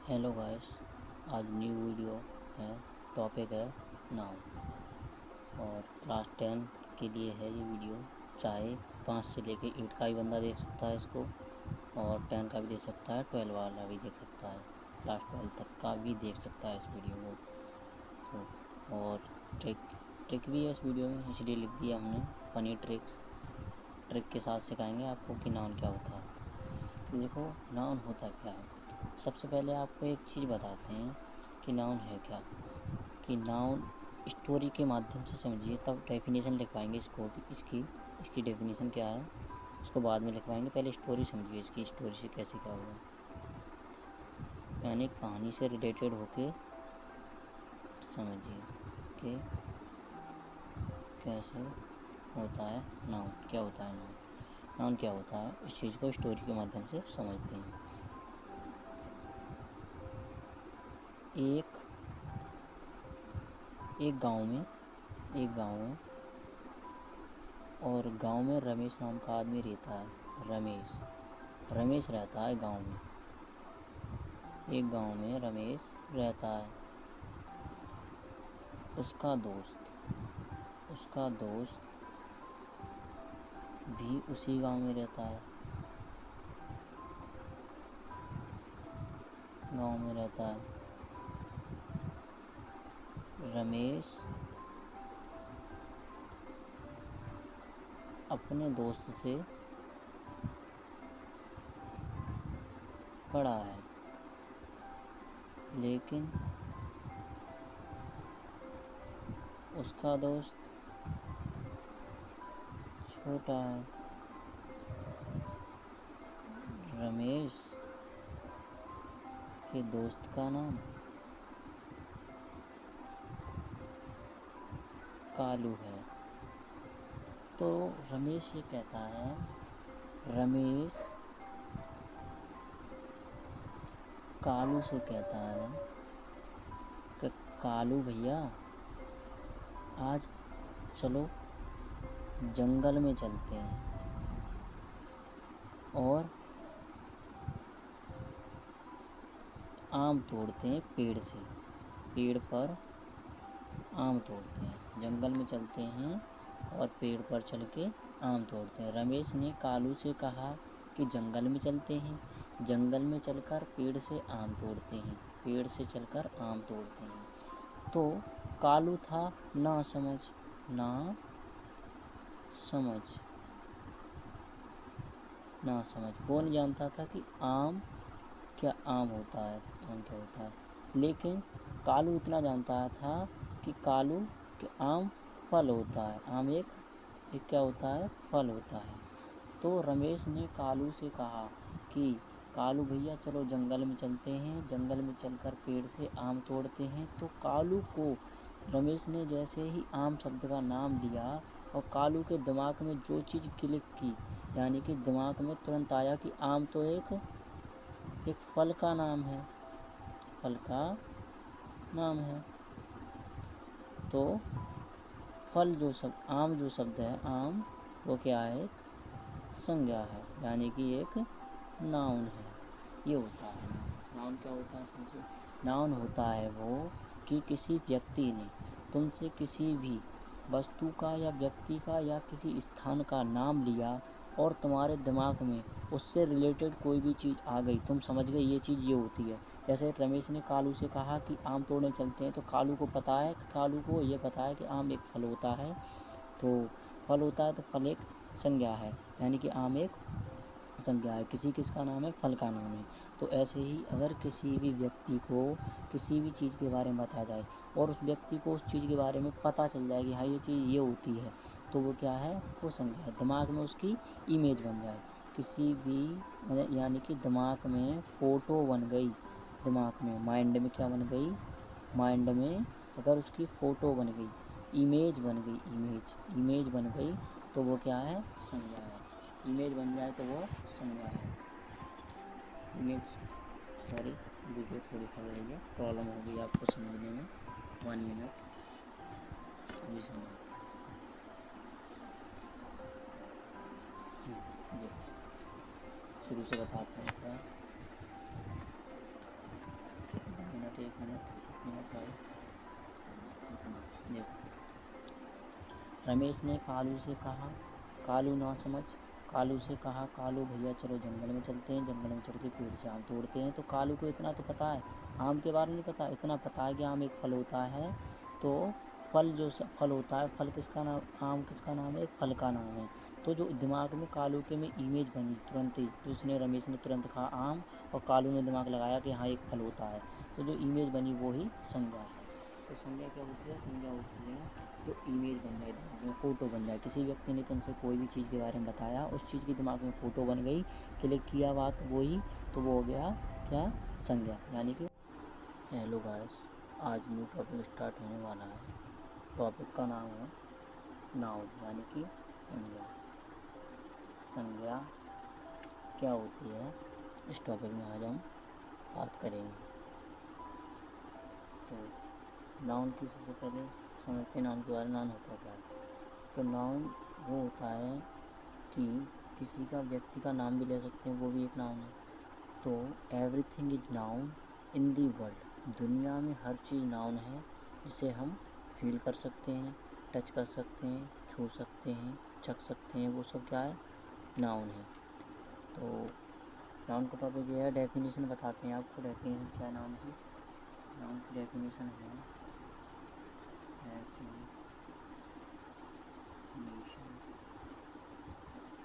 Hello guys, आज new video है। Topic है नाउन और क्लास 10 के लिए है ये वीडियो। चाहे 5 से लेके 8 का भी बंदा देख सकता है इसको, और 10 का भी देख सकता है, 12 वाला भी देख सकता है, क्लास 12 तक का भी देख सकता है इस वीडियो को। तो और ट्रिक भी है इस वीडियो में, इसलिए लिख दिया हमने फ़नी ट्रिक के साथ सिखाएंगे आपको कि नाउन क्या होता है। तो देखो, नाउन होता क्या है। सबसे पहले आपको एक चीज़ बताते हैं कि नाउन है क्या। कि नाउन स्टोरी के माध्यम से समझिए, तब डेफिनेशन लिखवाएंगे इसकी डेफिनेशन क्या है उसको बाद में लिखवाएंगे। पहले स्टोरी समझिए, इसकी स्टोरी से कैसे क्या हुआ, यानी कहानी से रिलेटेड होके समझिए कि कैसे होता है नाउन, क्या होता है नाउन, नाउन क्या होता है। इस चीज़ को स्टोरी के माध्यम से समझते हैं। एक एक गांव में और गांव में रमेश नाम का आदमी रहता है। रमेश रहता है गांव में। एक गांव में रमेश रहता है। उसका दोस्त भी उसी गांव में रहता है। रमेश अपने दोस्त से बड़ा है, लेकिन उसका दोस्त छोटा है। रमेश के दोस्त का नाम कालू है। तो रमेश ये कहता है, रमेश कालू से कहता है कि कालू भैया, आज चलो जंगल में चलते हैं और आम तोड़ते हैं पेड़ पर आम तोड़ते हैं। जंगल में चलते हैं और पेड़ पर चल के आम तोड़ते हैं। रमेश ने कालू से कहा कि जंगल में चलते हैं, जंगल में चलकर पेड़ से आम तोड़ते हैं, पेड़ से चलकर आम तोड़ते हैं। तो कालू था ना समझ वो नहीं जानता था कि आम क्या होता है। लेकिन कालू इतना जानता था कि आम फल होता है। आम एक क्या होता है, फल होता है। तो रमेश ने कालू से कहा कि कालू भैया, चलो जंगल में चलते हैं, जंगल में चलकर पेड़ से आम तोड़ते हैं। तो कालू को रमेश ने जैसे ही आम शब्द का नाम लिया, और कालू के दिमाग में जो चीज़ क्लिक की, यानी कि दिमाग में तुरंत आया कि आम तो एक फल का नाम है, तो फल जो शब्द, आम जो शब्द है, आम वो क्या है, एक संज्ञा है, यानी कि एक नाउन है। ये होता है नाउन। क्या होता है समझिए। नाउन होता है वो कि किसी व्यक्ति ने तुमसे किसी भी वस्तु का या व्यक्ति का या किसी स्थान का नाम लिया, और तुम्हारे दिमाग में उससे रिलेटेड कोई भी चीज़ आ गई, तुम समझ गए ये चीज़ ये होती है। जैसे रमेश ने कालू से कहा कि आम तोड़ने चलते हैं, तो कालू को ये पता है कि आम एक फल होता है। तो फल होता है तो फल एक संज्ञा है, यानी कि आम एक संज्ञा है। किसका नाम है, फल का नाम है। तो ऐसे ही अगर किसी भी व्यक्ति को किसी भी चीज़ के बारे में बताया जाए, और उस व्यक्ति को उस चीज़ के बारे में पता चल जाए कि हाँ ये चीज़ ये होती है, तो वो क्या है, वो संज्ञा है। दिमाग में उसकी इमेज बन जाए किसी भी, यानी कि दिमाग में फ़ोटो बन गई, दिमाग में, माइंड में क्या बन गई, माइंड में अगर उसकी फ़ोटो बन गई, इमेज बन गई, तो वो क्या है, संज्ञा है। इमेज बन जाए तो वो संज्ञा है। वीडियो थोड़ी खल रही है, प्रॉब्लम हो गई आपको समझने में। 1 मिनट अभी समझाते हैं। देखो, शुरू से बताते हैं क्या। एक मिनट भाई। देखो, रमेश ने कालू से कहा, कालू ना समझ। कालू से कहा, कालू भैया चलो जंगल में चलते हैं, जंगल में चल के पेड़ से आम तोड़ते हैं। तो कालू को इतना तो पता है, आम के बारे में नहीं पता, इतना पता है कि आम एक फल होता है। तो फल जो फल होता है, फल किसका नाम, आम किसका नाम है, एक फल का नाम है। तो जो दिमाग में कालू के में इमेज बनी तुरंत ही, जिसने रमेश ने तुरंत कहा आम, और कालू ने दिमाग लगाया कि हाँ एक फल होता है, तो जो इमेज बनी वो ही संज्ञा है। तो संज्ञा क्या होती है, संज्ञा होती है जो इमेज बन जाए, दिमाग में फ़ोटो बन जाए। किसी व्यक्ति ने तुमसे कोई भी चीज़ के बारे में बताया, उस चीज़ की दिमाग में फ़ोटो बन गई, क्लिक किया बात वही, तो वो हो गया क्या, संज्ञा। यानी कि हेलो गाइस, आज न्यू टॉपिक स्टार्ट होने वाला है। टॉपिक का नाम है नाउन, यानी कि संज्ञा। संज्ञा क्या होती है, इस टॉपिक में आज हम बात करेंगे। तो नाउन की सबसे पहले समझते हैं नाउन के बारे में। नाउन होता क्या है। तो नाउन वो होता है कि किसी का, व्यक्ति का नाम भी ले सकते हैं, वो भी एक नाउन है। तो everything is noun in the world, दुनिया में हर चीज़ नाउन है, जिसे हम फील कर सकते हैं, टच कर सकते हैं, छू सकते हैं, चख सकते हैं, वो सब क्या है, नाउन है। तो नाउन का टॉपिक ये है, डेफिनेशन बताते हैं आपको। डेफिनेशन क्या है नाउन की। नाउन की डेफिनेशन है,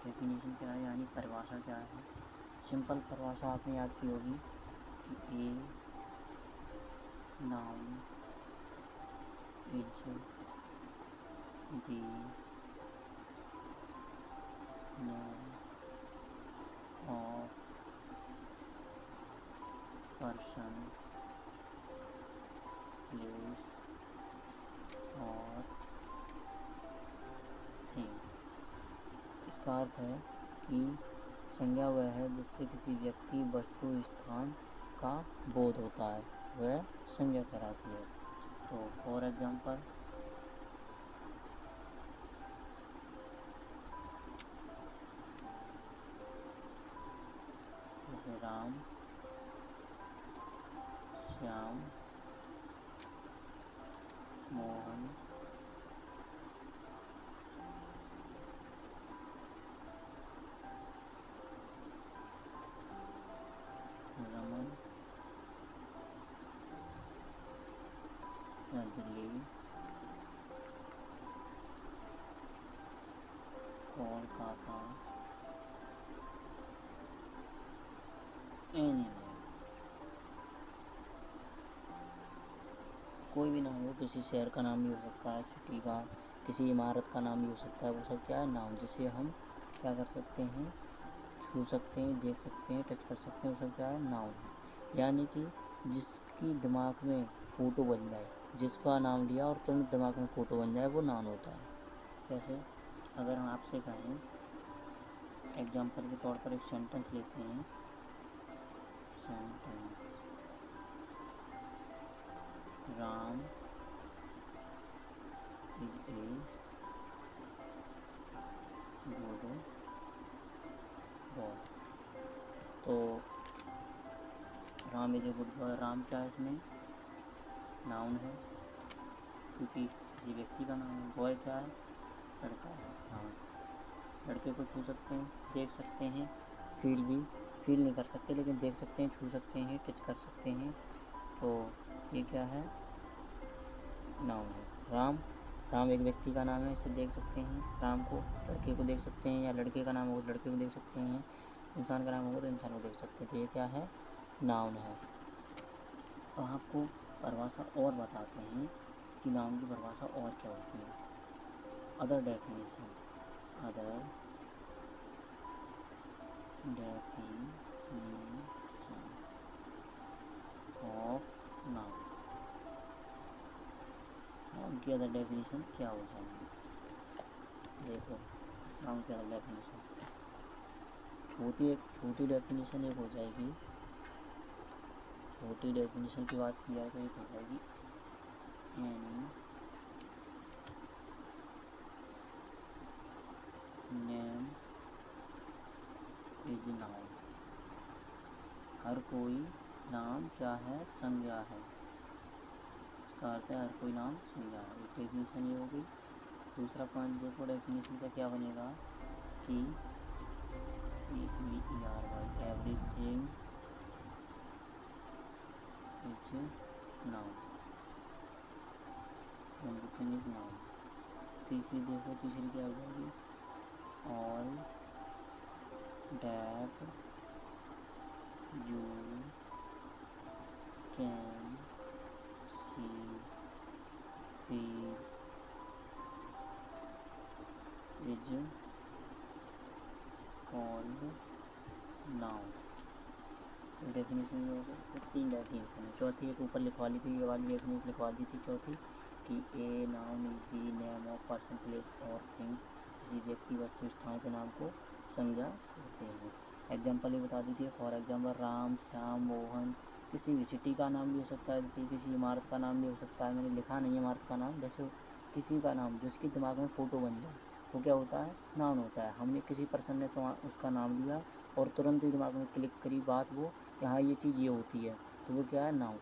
डेफिनेशन क्या है, यानी परिभाषा क्या है। सिंपल परिभाषा आपने याद की होगी कि a noun is the name of person, place और थिंग। इसका अर्थ है कि संज्ञा वह है जिससे किसी व्यक्ति, वस्तु, स्थान का बोध होता है, वह संज्ञा कहलाती है। तो फॉर एग्जाम्पल, जैसे राम, श्याम, मोहन, रमन, दिल्ली, कोलकाता, एनी, कोई भी नाम हो, किसी शहर का नाम भी हो सकता है, सिटी का, किसी इमारत का नाम भी हो सकता है, वो सब क्या है, नाम, जिसे हम क्या कर सकते हैं, छू सकते हैं, देख सकते हैं, टच कर सकते हैं, वो सब क्या है, नाउन है। यानी कि जिसकी दिमाग में फ़ोटो बन जाए, जिसका नाम लिया और तुरंत दिमाग में फ़ोटो बन जाए, वो नाउन होता है। जैसे अगर हम आपसे कहें, एग्जाम्पल के तौर पर एक सेंटेंस लेते हैं, sentence, Ram is a good boy. तो Ram is a good boy, Ram क्या है, इसमें नाउन है, क्योंकि किसी व्यक्ति का नाम है। बॉय क्या है, लड़का है। हाँ, लड़के को छू सकते हैं, देख सकते हैं, फील नहीं कर सकते, लेकिन देख सकते हैं, छू सकते हैं, टच कर सकते हैं। तो ये क्या है, नाउन है। राम एक व्यक्ति का नाम है, इसे देख सकते हैं, राम को, लड़के को देख सकते हैं, या लड़के का नाम हो तो लड़के को देख सकते हैं, इंसान का नाम होगा तो इंसान को देख सकते हैं। तो ये क्या है, नाउन है। तो आपको परिभाषा और बताते हैं कि नाउन की परिभाषा और क्या होती है। Other definition, other definition of noun. Noun की अदर डेफिनेशन क्या हो जाएंगी, देखो। नाउन की अदर डेफिनेशन, छोटी डेफिनेशन एक हो जाएगी। छोटी डेफिनेशन की बात की जाए तो एक हो जाएगी, एनी नेम इज नाउन, हर कोई नाम क्या है, संज्ञा है। इसका अर्थ है हर कोई नाम संज्ञा है। एक डेफिनेशन ये हो गई। दूसरा पॉइंट देखो, डेफिनेशन का क्या बनेगा कि everything is noun, everything is noun. तीसरी देखो, तीसरी क्या हो जाएगी, all that you can see feel is called noun. Definition में हो गया। तो 3 डेफिनेशन है। चौथी एक ऊपर लिखवा ली थी, ये वाली डेफिनेशन लिखवा दी थी चौथी, कि a noun is the name of person place और थिंग्स। किसी व्यक्ति वस्तु स्थान के नाम को संज्ञा कहते हैं। एग्जाम्पल ये बता दी थी। For example Ram, Shyam, Mohan. किसी भी सिटी का नाम भी हो सकता है, किसी इमारत का नाम भी हो सकता है। मैंने लिखा नहीं है इमारत का नाम, जैसे किसी का नाम जिसके दिमाग में फ़ोटो बन जाए वो क्या होता है, नाउन होता है। हमने किसी पर्सन ने तो उसका नाम लिया और तुरंत ही दिमाग में क्लिक करी बात वो कि हाँ ये चीज़ ये होती है, तो वो क्या है, नाउन।